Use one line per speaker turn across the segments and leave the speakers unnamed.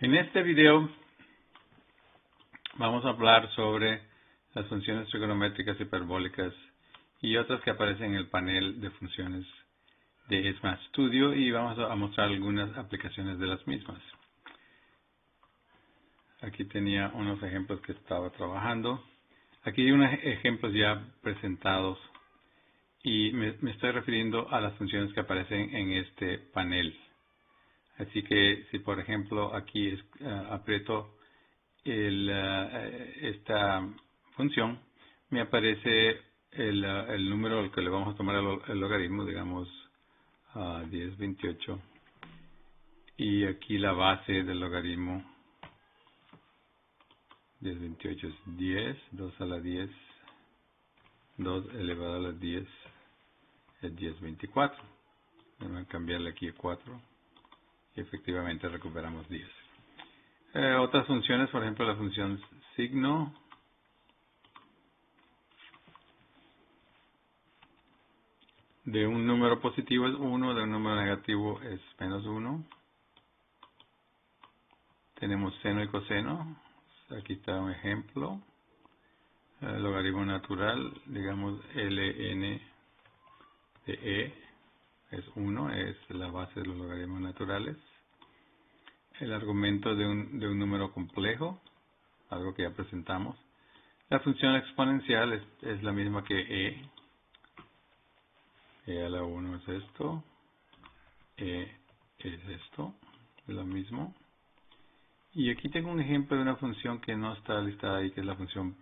En este video vamos a hablar sobre las funciones trigonométricas hiperbólicas y otras que aparecen en el panel de funciones de SMAT Studio y vamos a mostrar algunas aplicaciones de las mismas. Aquí tenía unos ejemplos que estaba trabajando. Aquí hay unos ejemplos ya presentados y me estoy refiriendo a las funciones que aparecen en este panel. Así que si por ejemplo aquí aprieto esta función, me aparece el número al que le vamos a tomar el logaritmo, digamos 1028, y aquí la base del logaritmo 1028 es 10, 2 a la 10, 2 elevado a la 10 es 1024. Vamos a cambiarle aquí a 4 y efectivamente recuperamos 10. Otras funciones, por ejemplo la función signo, de un número positivo es 1, de un número negativo es menos 1. Tenemos seno y coseno. Aquí está un ejemplo. El logaritmo natural, digamos ln de e es 1, es la base de los logaritmos naturales. El argumento de un número complejo, algo que ya presentamos. La función exponencial es la misma que e a la 1 es esto, e es esto, es lo mismo. Y aquí tengo un ejemplo de una función que no está listada ahí, que es la función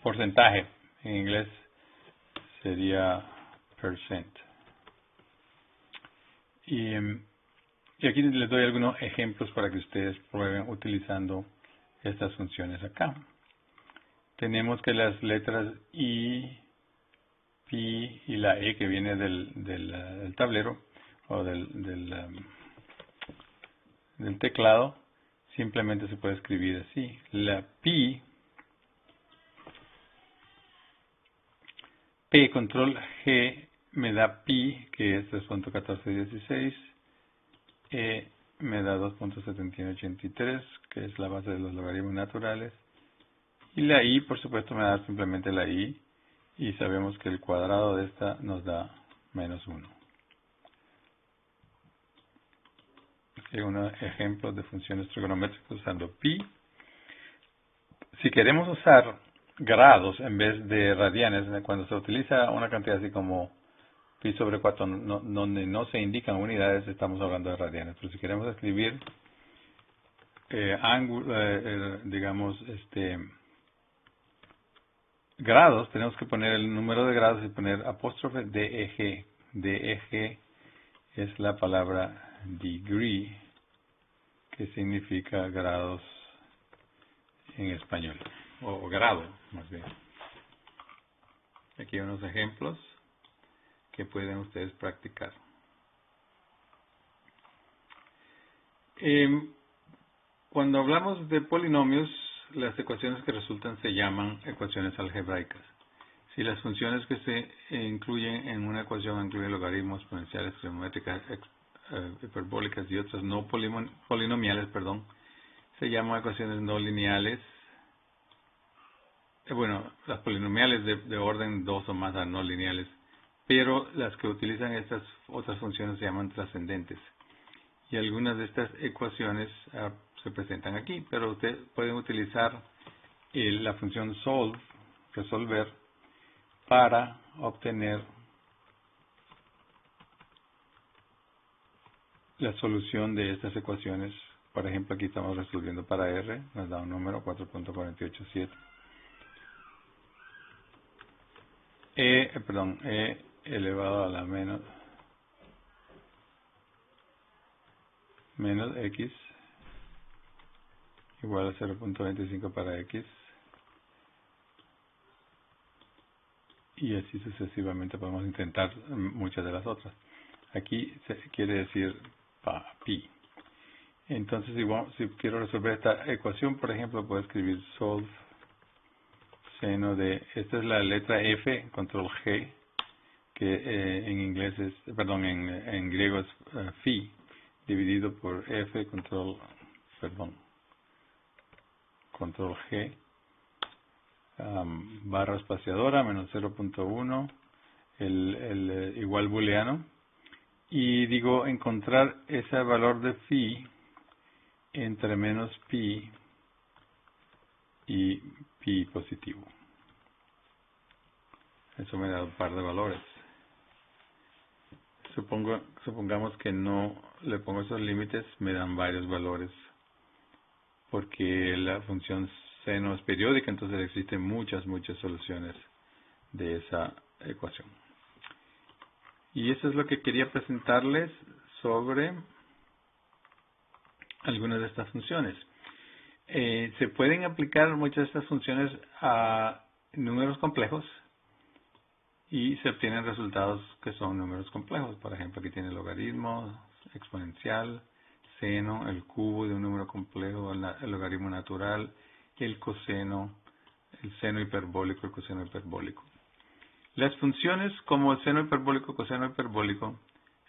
porcentaje. En inglés sería percent. Y aquí les doy algunos ejemplos para que ustedes prueben utilizando estas funciones acá. Tenemos que las letras I, Pi y la E que viene del tablero o del teclado, simplemente se puede escribir así. La Pi, P control G me da Pi, que es 3.1416, E me da 2.7183, que es la base de los logaritmos naturales, y la I, por supuesto, me da simplemente la I, y sabemos que el cuadrado de esta nos da menos 1. Aquí hay unos ejemplos de funciones trigonométricas usando pi. Si queremos usar grados en vez de radianes, cuando se utiliza una cantidad así como pi sobre 4, donde no se indican unidades, estamos hablando de radianes. Pero si queremos escribir digamos, grados, tenemos que poner el número de grados y poner apóstrofe DEG. DEG es la palabra degree, que significa grados en español, o grado más bien. Aquí hay unos ejemplos que pueden ustedes practicar. Cuando hablamos de polinomios, las ecuaciones que resultan se llaman ecuaciones algebraicas. Si las funciones que se incluyen en una ecuación incluyen logaritmos, exponenciales, trigonométricas, hiperbólicas y otras no polinomiales, se llaman ecuaciones no lineales. Bueno, las polinomiales de orden 2 o más a no lineales, pero las que utilizan estas otras funciones se llaman trascendentes. Y algunas de estas ecuaciones se presentan aquí, pero ustedes pueden utilizar la función solve, resolver, para obtener la solución de estas ecuaciones. Por ejemplo, aquí estamos resolviendo para R, nos da un número 4.487. E elevado a la menos x igual a 0.25 para x, y así sucesivamente podemos intentar muchas de las otras. Aquí se quiere decir pi. Entonces, si quiero resolver esta ecuación, por ejemplo, puedo escribir solve seno de, esta es la letra F, control G, que en inglés es, en griego es phi, dividido por F, control G, barra espaciadora, menos 0.1, el igual booleano, y digo encontrar ese valor de phi entre menos pi y pi positivo. Eso me da un par de valores. Supongamos que no le pongo esos límites, me dan varios valores, porque la función seno es periódica, entonces existen muchas soluciones de esa ecuación. Y eso es lo que quería presentarles sobre algunas de estas funciones. Se pueden aplicar muchas de estas funciones a números complejos y se obtienen resultados que son números complejos. Por ejemplo, aquí tiene logaritmo, exponencial, seno, el cubo de un número complejo, el logaritmo natural, el coseno, el seno hiperbólico, el coseno hiperbólico. Las funciones como el seno hiperbólico, coseno hiperbólico,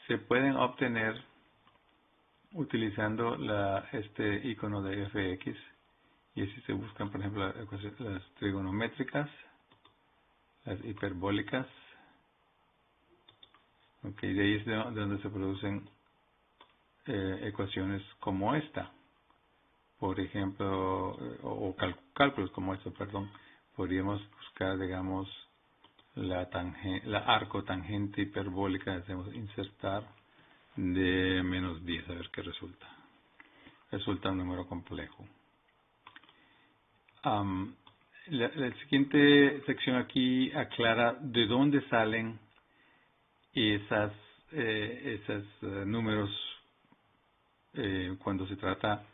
se pueden obtener utilizando este icono de fx, y así se buscan, por ejemplo, las trigonométricas, las hiperbólicas. Okay, de ahí es de donde se producen ecuaciones como esta, por ejemplo, o cálculos como esto, perdón. Podríamos buscar, digamos, la arcotangente hiperbólica, hacemos insertar de menos 10, a ver qué resulta. Resulta un número complejo. La siguiente sección aquí aclara de dónde salen esos números cuando se trata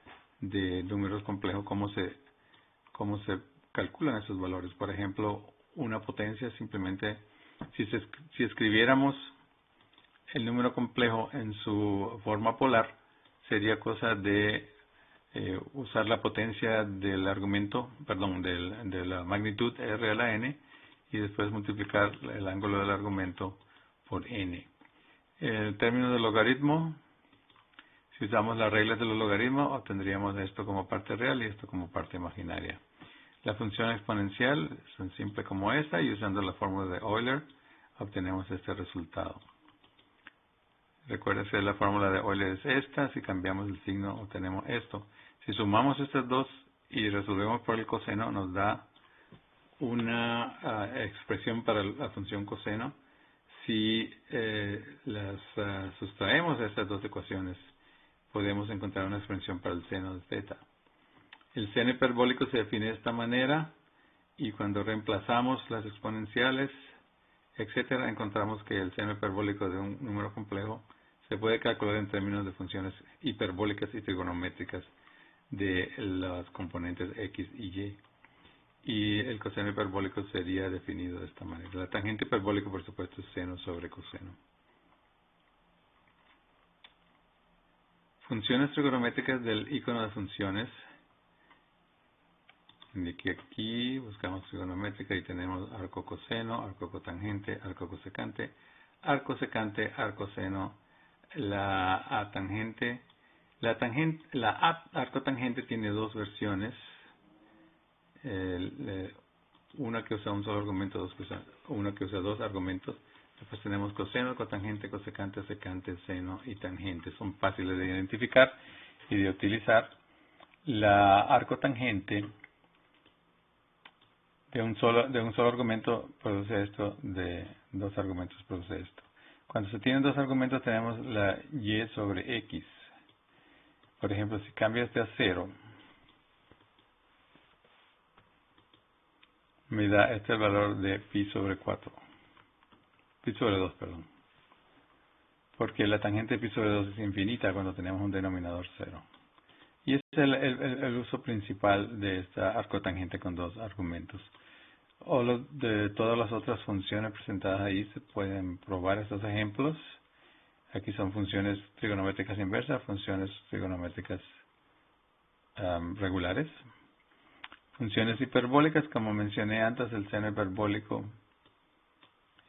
de números complejos, cómo se calculan esos valores. Por ejemplo, una potencia simplemente, si escribiéramos el número complejo en su forma polar, sería cosa de usar la potencia del argumento, de la magnitud r a la n, y después multiplicar el ángulo del argumento por n. En términos de logaritmo, si usamos las reglas de los logaritmos, obtendríamos esto como parte real y esto como parte imaginaria. La función exponencial es tan simple como esta, y usando la fórmula de Euler obtenemos este resultado. Recuerden que la fórmula de Euler es esta, si cambiamos el signo obtenemos esto. Si sumamos estas dos y resolvemos por el coseno, nos da una expresión para la función coseno. Si las sustraemos a estas dos ecuaciones, podemos encontrar una expresión para el seno de θ. El seno hiperbólico se define de esta manera, y cuando reemplazamos las exponenciales, etcétera, encontramos que el seno hiperbólico de un número complejo se puede calcular en términos de funciones hiperbólicas y trigonométricas de las componentes x y y. Y el coseno hiperbólico sería definido de esta manera. La tangente hiperbólica, por supuesto, es seno sobre coseno. Funciones trigonométricas del icono de funciones. Indiqué aquí, buscamos trigonométrica y tenemos arco coseno, arco cotangente, arco cosecante, arco secante, arco seno, la tangente. La arco tangente tiene dos versiones. Una que usa un solo argumento, una que usa dos argumentos. Después tenemos coseno, cotangente, cosecante, secante, seno y tangente. Son fáciles de identificar y de utilizar. La arco tangente de un solo argumento produce esto, de dos argumentos produce esto. Cuando se tienen dos argumentos tenemos la y sobre x. Por ejemplo, si cambio este a 0, me da el valor de pi sobre 4. Pi sobre 2, perdón. Porque la tangente de pi sobre 2 es infinita cuando tenemos un denominador 0. Y ese es el uso principal de esta arcotangente con dos argumentos. De todas las otras funciones presentadas ahí se pueden probar estos ejemplos. Aquí son funciones trigonométricas inversas, funciones trigonométricas regulares. Funciones hiperbólicas, como mencioné antes, el seno hiperbólico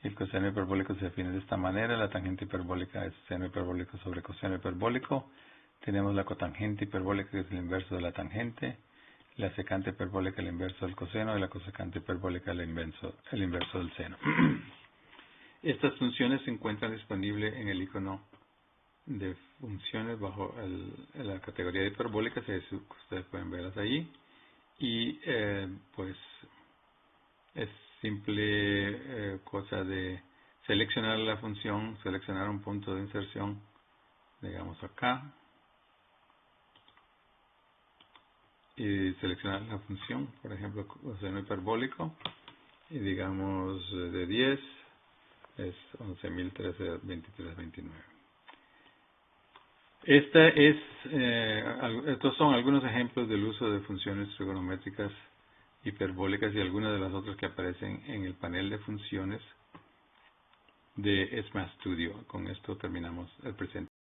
El coseno hiperbólico se define de esta manera. La tangente hiperbólica es seno hiperbólico sobre coseno hiperbólico. Tenemos la cotangente hiperbólica, que es el inverso de la tangente. La secante hiperbólica, el inverso del coseno. Y la cosecante hiperbólica, el inverso del seno. Estas funciones se encuentran disponibles en el icono de funciones bajo la categoría de hiperbólicas. Ustedes pueden verlas allí. Y pues es simple cosa de seleccionar la función, seleccionar un punto de inserción, digamos acá, y seleccionar la función, por ejemplo, coseno hiperbólico, y digamos de 10 es 11.1323.29. Estos son algunos ejemplos del uso de funciones trigonométricas hiperbólicas y algunas de las otras que aparecen en el panel de funciones de SMATH Studio. Con esto terminamos el presente.